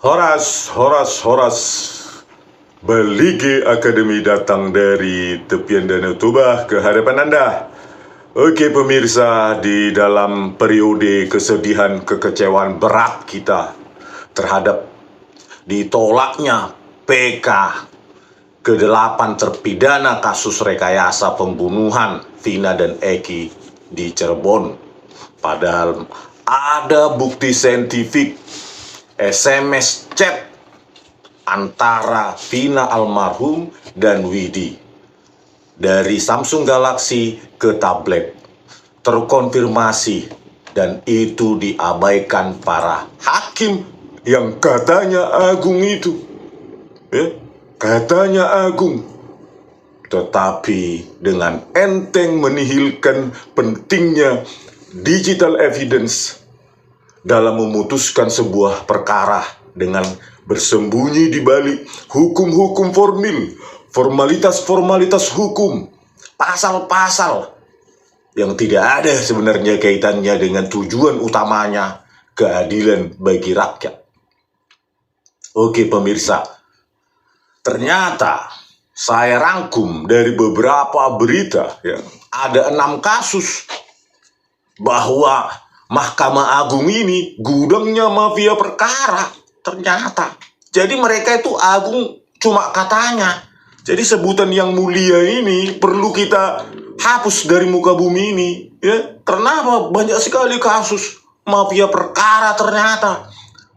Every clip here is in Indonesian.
Horas, Horas, Horas. Belige Akademi datang dari tepian Danau Toba ke hadapan Anda. Oke pemirsa, di dalam periode kesedihan kekecewaan berat kita terhadap ditolaknya PK ke-8 terpidana kasus rekayasa pembunuhan Vina dan Eki di Cirebon. Padahal ada bukti saintifik SMS chat antara Vina almarhum dan Widi dari Samsung Galaxy ke tablet terkonfirmasi, dan itu diabaikan para hakim yang katanya agung itu, katanya agung, tetapi dengan enteng menihilkan pentingnya digital evidence dalam memutuskan sebuah perkara dengan bersembunyi di balik hukum-hukum formalitas hukum, pasal-pasal yang tidak ada sebenarnya kaitannya dengan tujuan utamanya, keadilan bagi rakyat. Oke pemirsa, ternyata saya rangkum dari beberapa berita yang ada 6 kasus bahwa Mahkamah Agung ini gudangnya mafia perkara ternyata. Jadi mereka itu agung cuma katanya. Jadi sebutan yang mulia ini perlu kita hapus dari muka bumi ini, ya. Kenapa banyak sekali kasus mafia perkara ternyata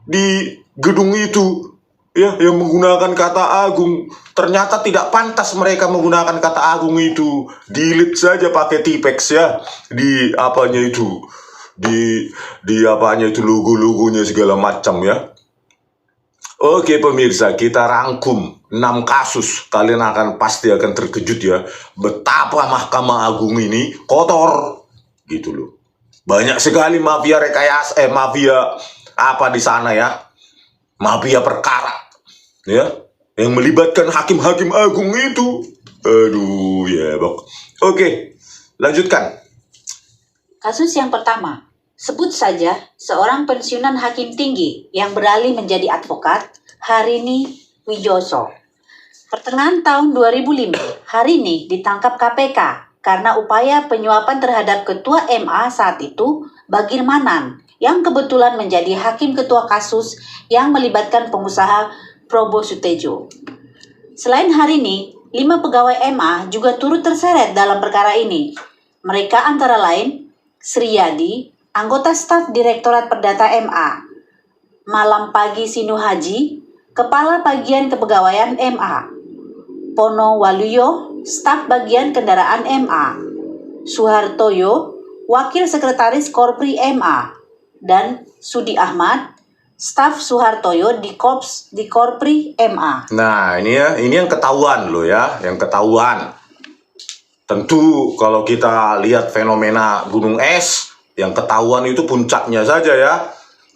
di gedung itu, ya, yang menggunakan kata agung. Ternyata tidak pantas mereka menggunakan kata agung itu. Delete saja pakai Tipex, ya, di apanya itu, di apanya itu, logo-logonya segala macam, ya. Oke pemirsa, kita rangkum 6 kasus. Kalian pasti akan terkejut, ya, betapa Mahkamah Agung ini kotor gitu loh. Banyak sekali mafia rekayasa, mafia apa di sana, ya, mafia perkara, ya, yang melibatkan hakim-hakim agung itu. Aduh ya bok. Oke, lanjutkan. Kasus yang pertama, sebut saja seorang pensiunan hakim tinggi yang beralih menjadi advokat, Harini Wijoso. Pertengahan tahun 2005, Harini ditangkap KPK karena upaya penyuapan terhadap Ketua MA saat itu, Bagir Manan, yang kebetulan menjadi hakim ketua kasus yang melibatkan pengusaha Probo Sutejo. Selain Harini, 5 pegawai MA juga turut terseret dalam perkara ini. Mereka antara lain Sriyadi, anggota staf Direktorat Perdata MA, Malampagi Sinuhaji, Kepala Bagian Kepegawaian MA, Pono Waluyo, staf Bagian Kendaraan MA, Suhartoyo, Wakil Sekretaris Korpri MA, dan Sudi Ahmad, staf Suhartoyo di Korpri MA. Nah ini ya, ini yang ketahuan loh, ya, yang ketahuan. Tentu kalau kita lihat fenomena gunung es, yang ketahuan itu puncaknya saja, ya.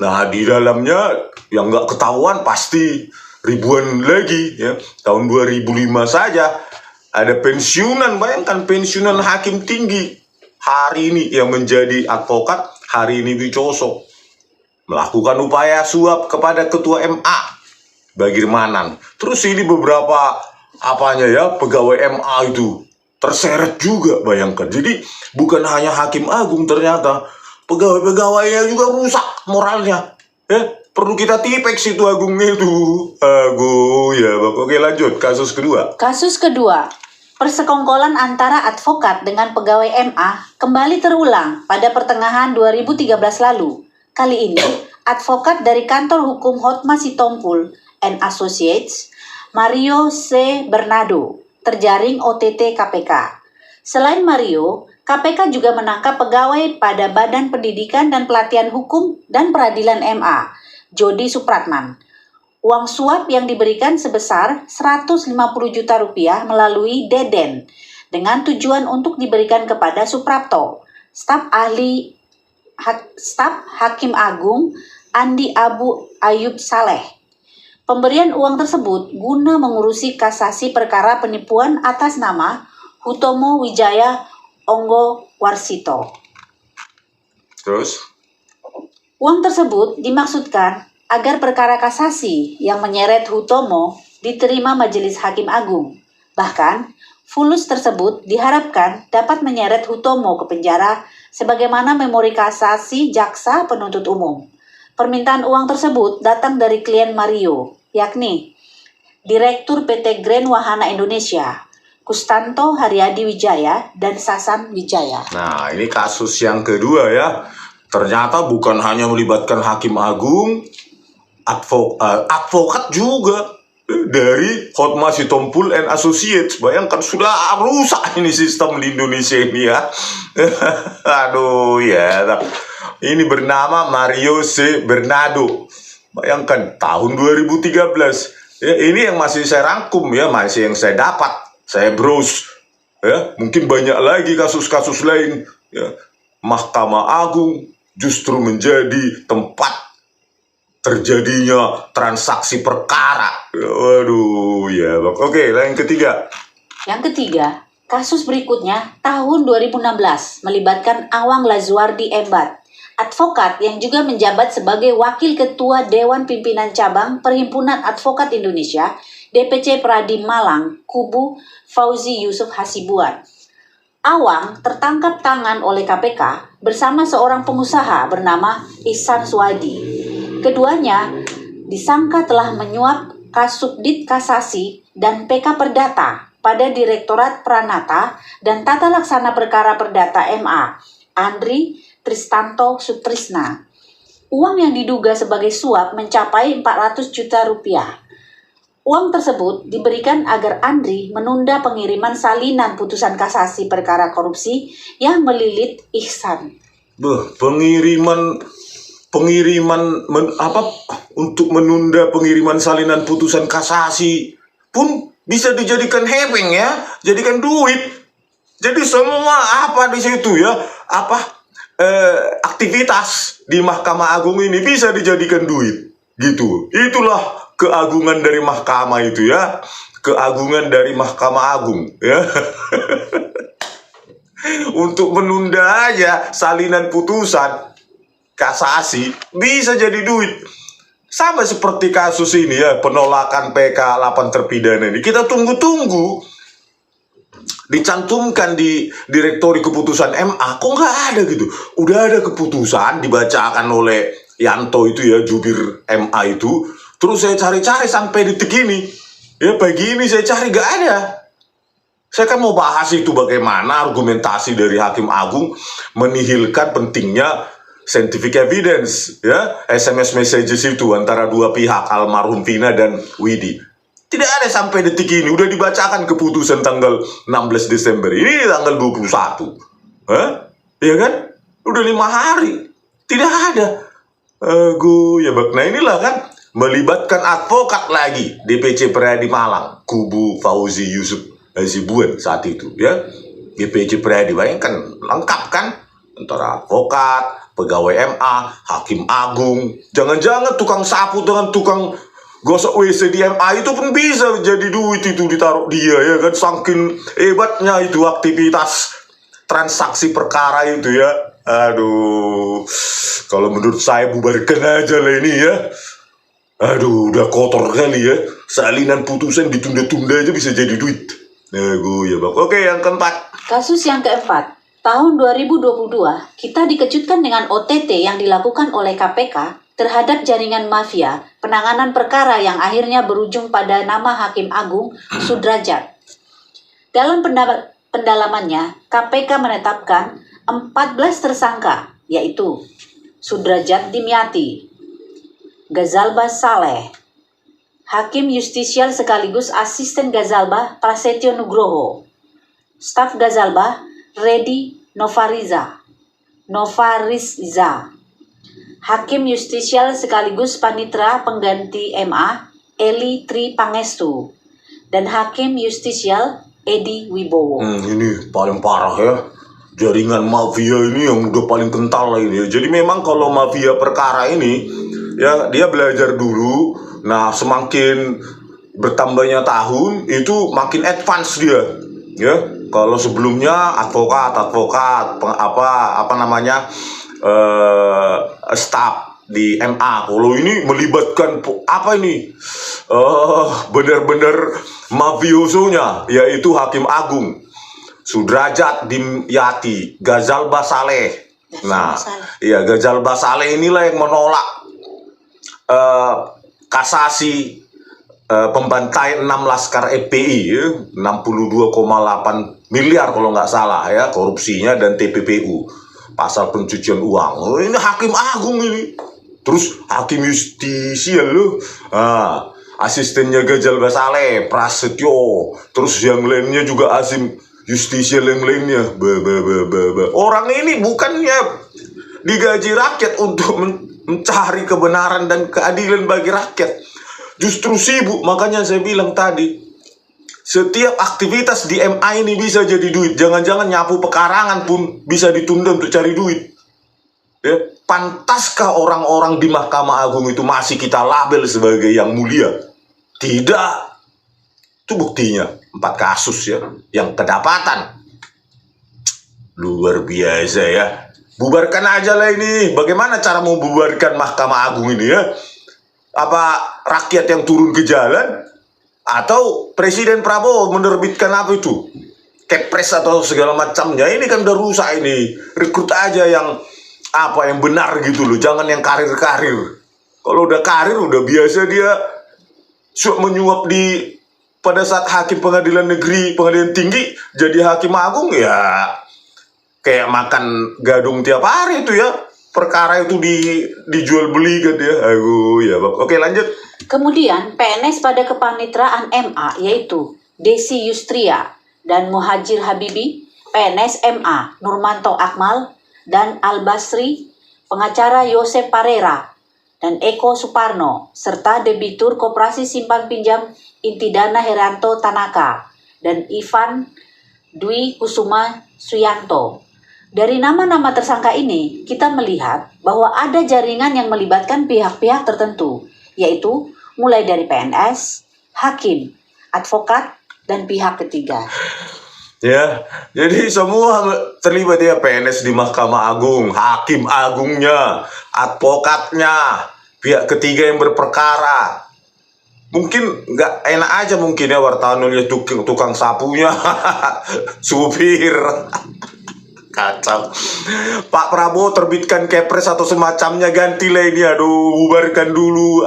Nah di dalamnya yang nggak ketahuan pasti ribuan lagi, ya. Tahun 2005 saja ada pensiunan, bayangkan pensiunan hakim tinggi hari ini yang menjadi advokat, Harini Wijoso, melakukan upaya suap kepada Ketua MA Bagir Manan. Terus ini beberapa apanya, ya, pegawai MA itu terseret juga, bayangkan. Jadi bukan hanya hakim agung, ternyata pegawai-pegawainya juga rusak moralnya, ya. Perlu kita Tipex itu agungnya itu. Agung ya. Oke lanjut, kasus kedua. Kasus kedua, persekongkolan antara advokat dengan pegawai MA kembali terulang pada pertengahan 2013 lalu. Kali ini, advokat dari kantor hukum Hotma Sitompul and Associates, Mario C. Bernardo, terjaring OTT KPK. Selain Mario, KPK juga menangkap pegawai pada Badan Pendidikan dan Pelatihan Hukum dan Peradilan MA, Jody Supratman. Uang suap yang diberikan sebesar 150 juta rupiah melalui Deden dengan tujuan untuk diberikan kepada Suprapto, staf Hakim Agung Andi Abu Ayub Saleh. Pemberian uang tersebut guna mengurusi kasasi perkara penipuan atas nama Hutomo Wijaya Onggo Warsito. Terus? Uang tersebut dimaksudkan agar perkara kasasi yang menyeret Hutomo diterima Majelis Hakim Agung. Bahkan, fulus tersebut diharapkan dapat menyeret Hutomo ke penjara sebagaimana memori kasasi jaksa penuntut umum. Permintaan uang tersebut datang dari klien Mario, yakni Direktur PT Grand Wahana Indonesia, Kustanto Haryadi Wijaya, dan Sasan Wijaya. Nah, ini kasus yang kedua ya. Ternyata bukan hanya melibatkan Hakim Agung, advokat juga dari Hotma Sitompul and Associates. Bayangkan, sudah rusak ini sistem di Indonesia ini ya. Aduh ya. Ini bernama Mario C. Bernardo. Bayangkan, tahun 2013. Ya, ini yang masih saya rangkum ya, masih yang saya dapat, saya browse. Ya, mungkin banyak lagi kasus-kasus lain. Ya. Mahkamah Agung justru menjadi tempat terjadinya transaksi perkara. Waduh, ya bang. Oke, yang ketiga. Yang ketiga, kasus berikutnya tahun 2016 melibatkan Awang Lazuardi Embat, advokat yang juga menjabat sebagai Wakil Ketua Dewan Pimpinan Cabang Perhimpunan Advokat Indonesia, DPC Pradi Malang, kubu Fauzi Yusuf Hasibuan. Awang tertangkap tangan oleh KPK bersama seorang pengusaha bernama Ihsan Suwadi. Keduanya disangka telah menyuap Kasubdit Kasasi dan PK Perdata pada Direktorat Pranata dan Tata Laksana Perkara Perdata MA, Andri Tristanto Sutrisna. Uang yang diduga sebagai suap mencapai 400 juta rupiah. Uang tersebut diberikan agar Andri menunda pengiriman salinan putusan kasasi perkara korupsi yang melilit Ihsan. Untuk menunda pengiriman salinan putusan kasasi pun bisa dijadikan hepeng ya, jadikan duit. Jadi semua di situ ya, aktivitas di Mahkamah Agung ini bisa dijadikan duit gitu. Itulah keagungan dari mahkamah itu ya, keagungan dari Mahkamah Agung ya. Untuk menunda aja salinan putusan kasasi bisa jadi duit. Sama seperti kasus ini ya, penolakan PK 8 terpidana ini. Kita tunggu-tunggu dicantumkan di direktori keputusan MA, kok nggak ada gitu. Udah ada keputusan dibacakan oleh Yanto itu ya, jubir MA itu. Terus saya cari-cari sampai detik ini. Ya pagi ini saya cari nggak ada. Saya kan mau bahas itu bagaimana argumentasi dari Hakim Agung menihilkan pentingnya scientific evidence ya, SMS messages itu antara dua pihak, almarhum Vina dan Widi. Tidak ada sampai detik ini. Udah dibacakan keputusan tanggal 16 Desember. Ini tanggal 21. Ya kan? Udah 5 hari. Tidak ada. Nah inilah kan, melibatkan advokat lagi, DPC Pradi Malang, kubu Fauzi Yusuf Hasibuan saat itu ya. DPC Pradi, bayangkan lengkap kan, antara advokat, pegawai MA, Hakim Agung, jangan-jangan tukang sapu dengan tukang gosok WC di MA itu pun bisa jadi duit, itu ditaruh dia ya kan, saking hebatnya itu aktivitas transaksi perkara itu ya. Aduh, kalau menurut saya bubarkan aja lah ini ya. Aduh, udah kotor kali ya, salinan putusan ditunda-tunda aja bisa jadi duit. Ya bang. Oke, yang keempat. Kasus yang keempat, tahun 2022 kita dikejutkan dengan OTT yang dilakukan oleh KPK terhadap jaringan mafia penanganan perkara yang akhirnya berujung pada nama Hakim Agung Sudrajat. Dalam pendalamannya, KPK menetapkan 14 tersangka, yaitu Sudrajat Dimyati, Gazalba Saleh, Hakim Justisial sekaligus Asisten Gazalba Prasetyo Nugroho, Staf Gazalba Redi Novarizza, Hakim Justisial sekaligus Panitra Pengganti MA Eli Tri Pangestu, dan Hakim Justisial Edi Wibowo. Ini paling parah ya, jaringan mafia ini yang udah paling kental lah ini ya. Jadi memang kalau mafia perkara ini ya, dia belajar dulu. Nah, semakin bertambahnya tahun itu makin advance dia ya. Kalau sebelumnya advokat staf di MA. Kalau ini melibatkan apa ini? Benar-benar mafiosonya, yaitu Hakim Agung Sudrajat Dimyati Ghazalba Saleh. Nah, iya, Ghazalba Saleh inilah yang menolak kasasi pembantaian 6 laskar FPI ya, 62,8 miliar kalau nggak salah ya korupsinya dan TPPU pasal pencucian uang. Ini Hakim Agung ini, terus Hakim Justisia loh, asistennya Ghazalba Saleh Prasetyo, terus yang lainnya juga Azim Justisia yang lainnya. Orang ini bukannya digaji rakyat untuk mencari kebenaran dan keadilan bagi rakyat, justru sibuk. Makanya saya bilang tadi, setiap aktivitas di MA ini bisa jadi duit. Jangan-jangan nyapu pekarangan pun bisa ditunda untuk cari duit. Ya, pantaskah orang-orang di Mahkamah Agung itu masih kita label sebagai yang mulia? Tidak. Itu buktinya 4 kasus ya yang kedapatan. Luar biasa ya. Bubarkan aja lah ini. Bagaimana cara mau bubarkan Mahkamah Agung ini ya? Apa rakyat yang turun ke jalan? Atau Presiden Prabowo menerbitkan apa itu? Kepres atau segala macamnya. Ini kan udah rusak ini. Rekrut aja yang yang benar gitu loh. Jangan yang karir-karir. Kalau udah karir udah biasa dia menyuap pada saat hakim pengadilan negeri, pengadilan tinggi, jadi hakim agung ya kayak makan gadung tiap hari itu ya. Perkara itu dijual beli kan ya. Ya. Oke, lanjut. Kemudian PNS pada kepanitraan MA yaitu Desi Yustria dan Muhajir Habibi, PNS MA Nurmanto Akmal dan Al Basri, pengacara Yosep Parera dan Eko Suparno, serta debitur Koperasi Simpan Pinjam Intidana Herianto Tanaka dan Ivan Dwi Kusuma Suyanto. Dari nama-nama tersangka ini, kita melihat bahwa ada jaringan yang melibatkan pihak-pihak tertentu, yaitu mulai dari PNS, hakim, advokat, dan pihak ketiga. Ya, jadi semua terlibat ya, PNS di Mahkamah Agung, hakim agungnya, advokatnya, pihak ketiga yang berperkara. Mungkin nggak enak aja mungkin ya wartawan nulis tukang sapunya, supir. Kacau. Pak Prabowo terbitkan Kepres atau semacamnya, gantilah ini, aduh, bubarkan dulu.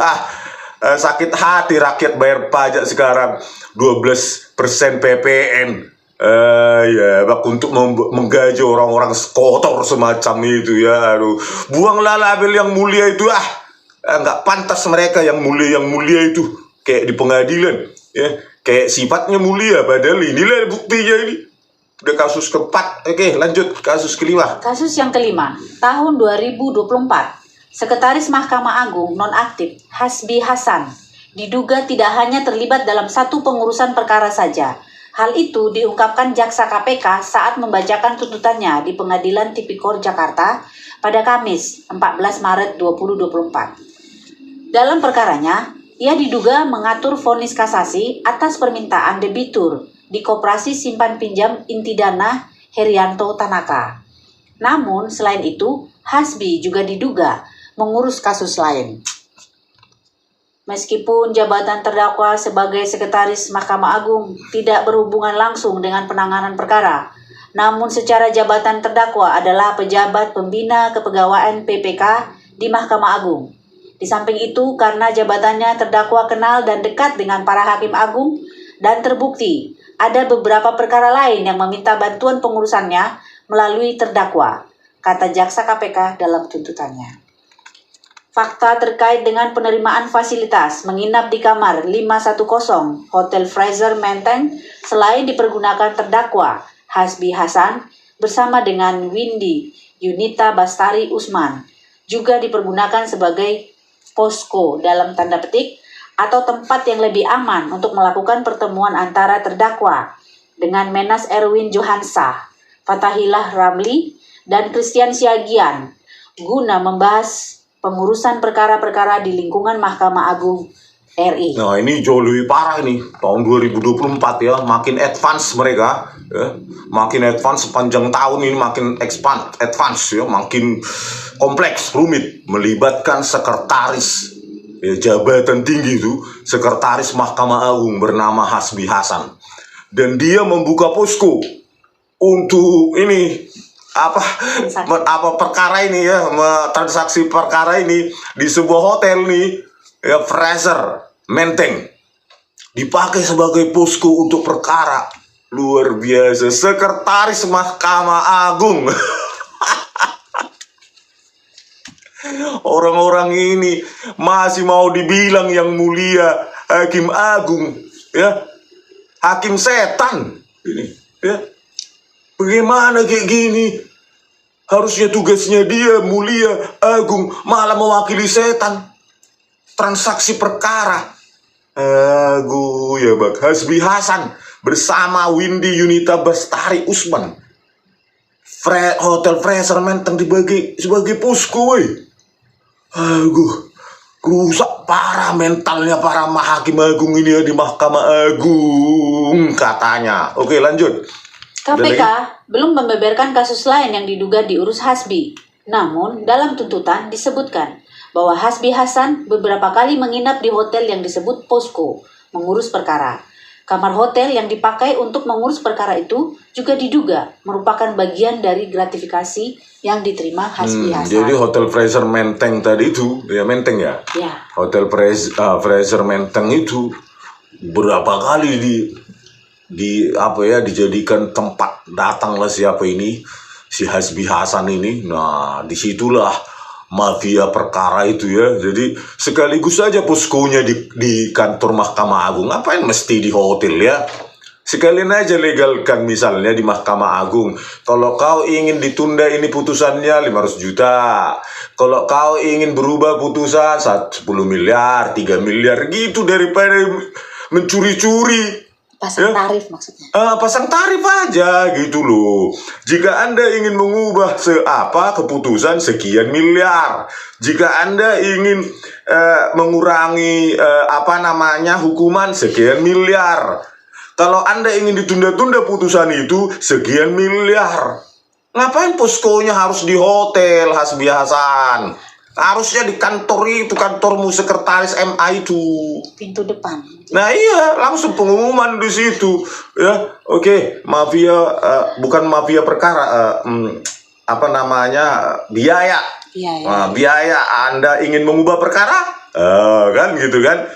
Sakit hati rakyat bayar pajak sekarang 12% PPN. Ya, untuk menggaji orang-orang kotor semacam itu ya. Aduh, buanglah label yang mulia itu. Nggak pantas mereka yang mulia itu kayak di pengadilan ya, kayak sifatnya mulia, padahal inilah buktinya ini. Udah kasus keempat. Oke, lanjut kasus kelima. Kasus yang kelima, tahun 2024, Sekretaris Mahkamah Agung nonaktif Hasbi Hasan diduga tidak hanya terlibat dalam satu pengurusan perkara saja. Hal itu diungkapkan Jaksa KPK saat membacakan tuntutannya di Pengadilan Tipikor Jakarta pada Kamis 14 Maret 2024. Dalam perkaranya, ia diduga mengatur vonis kasasi atas permintaan debitur di Koperasi Simpan Pinjam Intidana Herianto Tanaka. Namun, selain itu, Hasbi juga diduga mengurus kasus lain. Meskipun jabatan terdakwa sebagai Sekretaris Mahkamah Agung tidak berhubungan langsung dengan penanganan perkara, namun secara jabatan terdakwa adalah pejabat pembina kepegawaian PPK di Mahkamah Agung. Di samping itu, karena jabatannya terdakwa kenal dan dekat dengan para hakim agung dan terbukti ada beberapa perkara lain yang meminta bantuan pengurusannya melalui terdakwa, kata Jaksa KPK dalam tuntutannya. Fakta terkait dengan penerimaan fasilitas menginap di kamar 510 Hotel Fraser Menteng selain dipergunakan terdakwa Hasbi Hasan bersama dengan Windy Yunita Bastari Usman juga dipergunakan sebagai posko dalam tanda petik atau tempat yang lebih aman untuk melakukan pertemuan antara terdakwa dengan Menas Erwin Johansa, Fatahillah Ramli, dan Christian Siagian guna membahas pengurusan perkara-perkara di lingkungan Mahkamah Agung RI. Nah ini jauh lebih parah ini, tahun 2024 ya, makin advance mereka ya, makin advance sepanjang tahun ini makin advance ya, makin kompleks, rumit, melibatkan sekretaris ya, jabatan tinggi itu, sekretaris Mahkamah Agung bernama Hasbi Hasan, dan dia membuka posko untuk ini perkara ini ya, transaksi perkara ini di sebuah hotel nih ya, Fraser Menteng, dipakai sebagai posko untuk perkara. Luar biasa, sekretaris Mahkamah Agung. Orang-orang ini masih mau dibilang yang mulia Hakim Agung ya, hakim setan ini ya. Bagaimana kayak gini? Harusnya tugasnya dia mulia agung, malah mewakili setan. Transaksi perkara. Ya Bak, Hasbi Hasan bersama Windy Yunita Bestari Usman. Hotel Fraser Menteng dibagi sebagai posko, woy. Rusak parah mentalnya para hakim agung ini ya di Mahkamah Agung katanya. Oke, lanjut. KPK belum membeberkan kasus lain yang diduga diurus Hasbi. Namun, dalam tuntutan disebutkan bahwa Hasbi Hasan beberapa kali menginap di hotel yang disebut posko, mengurus perkara. Kamar hotel yang dipakai untuk mengurus perkara itu juga diduga merupakan bagian dari gratifikasi yang diterima Hasbi Hasan. Jadi Hotel Fraser Menteng tadi itu, ya Menteng ya? Ya. Hotel Fraser Menteng itu berapa kali dijadikan tempat datanglah siapa ini, si Hasbi Hasan ini. Nah disitulah mafia perkara itu ya. Jadi sekaligus saja poskonya di kantor Mahkamah Agung, ngapain mesti di hotel ya? Sekalian aja legalkan misalnya di Mahkamah Agung. Kalau kau ingin ditunda ini putusannya 500 juta. Kalau kau ingin berubah putusan 10 miliar, 3 miliar gitu, daripada mencuri-curi. Pasang tarif maksudnya. Pasang tarif aja gitu loh. Jika Anda ingin mengubah keputusan sekian miliar. Jika Anda ingin mengurangi hukuman sekian miliar. Kalau Anda ingin ditunda-tunda putusan itu sekian miliar. Ngapain poskonya harus di hotel Hasbi Hasan? Harusnya di kantor itu, kantormu sekretaris MA itu. Pintu depan. Nah iya, langsung pengumuman di situ ya. Oke, mafia bukan mafia perkara, biaya. Biaya Anda ingin mengubah perkara, kan gitu kan?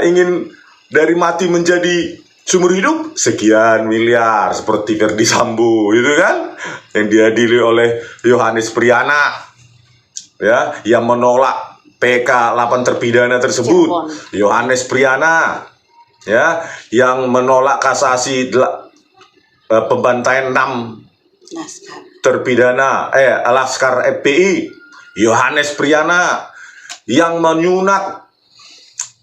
Ingin dari mati menjadi sumber hidup sekian miliar, seperti Ferdi Sambo itu kan, yang diadili oleh Yohanes Priana ya, yang menolak PK 8 terpidana tersebut. Yohanes Priana ya, yang menolak kasasi pembantaian 6 terpidana Laskar FPI. Yohanes Priana yang menyunat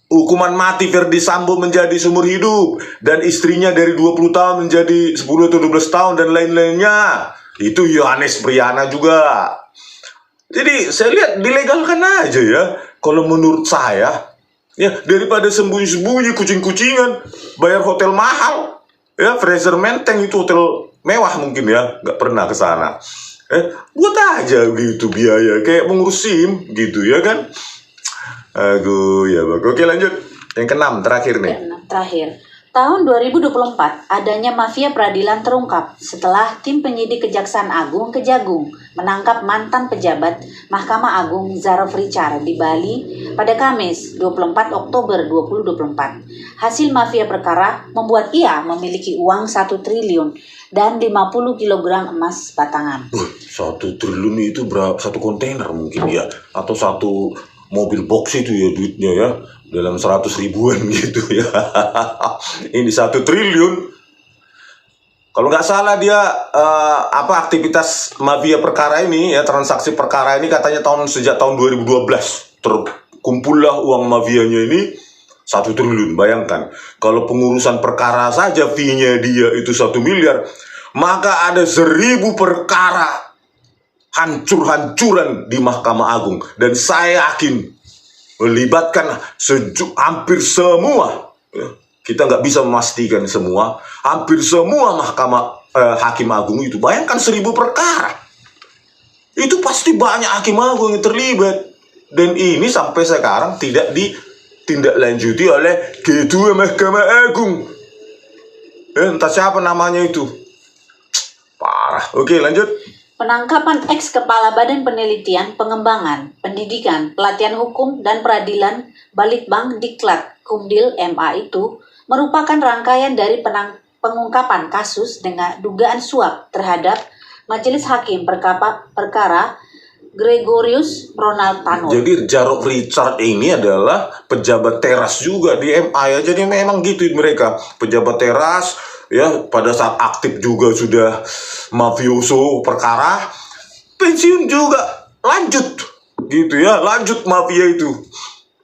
hukuman mati Ferdi Sambo menjadi seumur hidup, dan istrinya dari 20 tahun menjadi 10 atau 12 tahun dan lain-lainnya. Itu Yohanes Priana juga. Jadi saya lihat dilegalkan aja ya. Kalau menurut saya ya, daripada sembunyi-sembunyi kucing-kucingan bayar hotel mahal ya. Fraser Menteng itu hotel mewah mungkin ya, nggak pernah ke sana. Buat aja gitu biaya kayak mengurus SIM gitu ya kan. Ya Bang. Oke, lanjut. Yang ke-6 terakhir nih. Terakhir. Tahun 2024, adanya mafia peradilan terungkap setelah tim penyidik Kejaksaan Agung Kejagung menangkap mantan pejabat Mahkamah Agung Zarof Richard di Bali pada Kamis 24 Oktober 2024. Hasil mafia perkara membuat ia memiliki uang 1 triliun dan 50 kg emas batangan. 1 triliun itu berapa? 1 kontainer mungkin ya, atau 1 mobil box itu ya duitnya ya, dalam 100 ribuan gitu ya. Ini 1 triliun. Kalau nggak salah dia aktivitas mafia perkara ini ya, transaksi perkara ini katanya sejak tahun 2012 terkumpullah uang mafianya ini 1 triliun. Bayangkan kalau pengurusan perkara saja fee-nya dia itu 1 miliar, maka ada 1000 perkara hancur-hancuran di Mahkamah Agung. Dan saya yakin melibatkan hampir semua, ya, kita nggak bisa memastikan semua, hampir semua hakim agung itu. Bayangkan 1.000 perkara, itu pasti banyak hakim agung yang terlibat, dan ini sampai sekarang tidak ditindaklanjuti oleh Ketua Mahkamah Agung. Entah siapa namanya itu, parah. Oke, lanjut. Penangkapan ex-kepala Badan Penelitian, Pengembangan, Pendidikan, Pelatihan Hukum, dan Peradilan Balitbang Diklat Kumdil MA itu merupakan rangkaian dari pengungkapan kasus dengan dugaan suap terhadap Majelis Hakim Perkara Gregorius Ronald Tanur. Jadi Jarod Richard ini adalah pejabat teras juga di MA ya. Jadi memang gitu mereka, pejabat teras ya, pada saat aktif juga sudah mafioso perkara, pensiun juga lanjut gitu ya, lanjut mafia itu.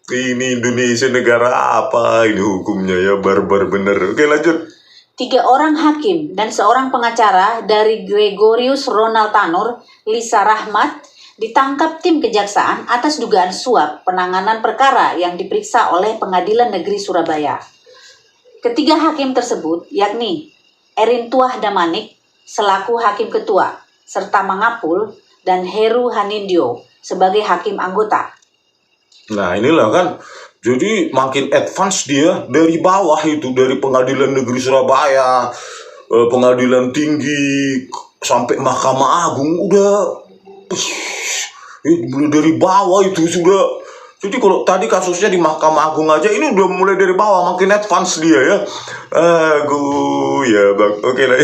Ini Indonesia negara apa ini hukumnya ya, barbar bener. Oke, lanjut. 3 orang hakim dan seorang pengacara dari Gregorius Ronald Tanur, Lisa Rahmat, ditangkap tim kejaksaan atas dugaan suap penanganan perkara yang diperiksa oleh Pengadilan Negeri Surabaya. Ketiga hakim tersebut yakni Erin Tuah Damanik selaku hakim ketua, serta Mangapul dan Heru Hanindyo sebagai hakim anggota. Nah inilah kan, jadi makin advance dia dari bawah itu, dari Pengadilan Negeri Surabaya, Pengadilan Tinggi, sampai Mahkamah Agung, udah mulai dari bawah itu sudah. Jadi kalau tadi kasusnya di Mahkamah Agung aja, ini udah mulai dari bawah, makin advance dia ya. Ya bang, oke lah.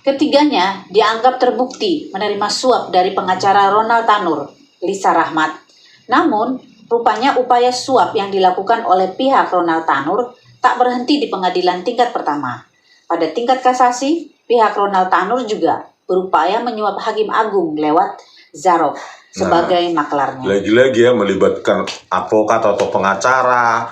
Ketiganya dianggap terbukti menerima suap dari pengacara Ronald Tanur, Lisa Rahmat. Namun, rupanya upaya suap yang dilakukan oleh pihak Ronald Tanur tak berhenti di pengadilan tingkat pertama. Pada tingkat kasasi, pihak Ronald Tanur juga berupaya menyuap Hakim Agung lewat Zarok sebagai maklarnya. Lagi-lagi ya, melibatkan advokat atau pengacara,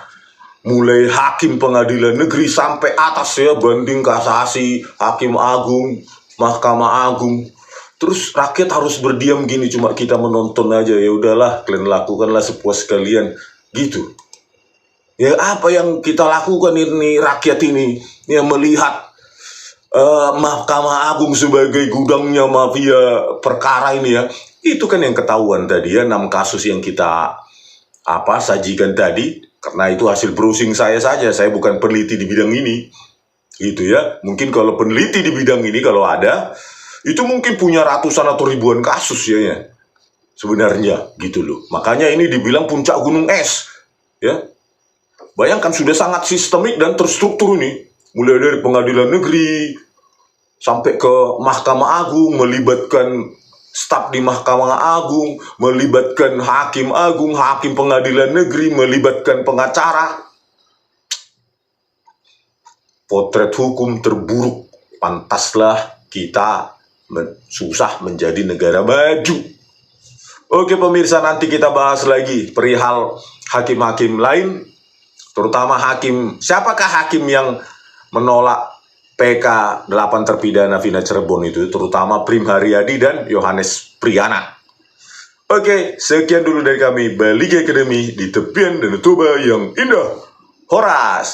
mulai hakim pengadilan negeri sampai atas ya, banding kasasi, Hakim Agung, Mahkamah Agung. Terus rakyat harus berdiam gini, cuma kita menonton aja. Ya udahlah, kalian lakukanlah sepuas kalian gitu. Ya apa yang kita lakukan ini, rakyat ini yang melihat Mahkamah Agung sebagai gudangnya mafia perkara ini ya. Itu kan yang ketahuan tadi ya, 6 kasus yang kita sajikan tadi. Karena itu hasil browsing saya saja, saya bukan peneliti di bidang ini gitu ya. Mungkin kalau peneliti di bidang ini, kalau ada, itu mungkin punya ratusan atau ribuan kasus ya sebenarnya gitu loh. Makanya ini dibilang puncak gunung es ya. Bayangkan sudah sangat sistemik dan terstruktur ini, mulai dari pengadilan negeri sampai ke Mahkamah Agung, melibatkan staf di Mahkamah Agung, melibatkan Hakim Agung, Hakim Pengadilan Negeri, melibatkan pengacara. Potret hukum terburuk, pantaslah kita susah menjadi negara maju. Oke pemirsa, nanti kita bahas lagi perihal hakim-hakim lain, terutama siapakah hakim yang menolak PK 8 terpidana Vina Cirebon itu, terutama Prim Haryadi dan Yohanes Priyana. Oke, sekian dulu dari kami, Balik Academy di tepian Danau Toba yang indah. Horas!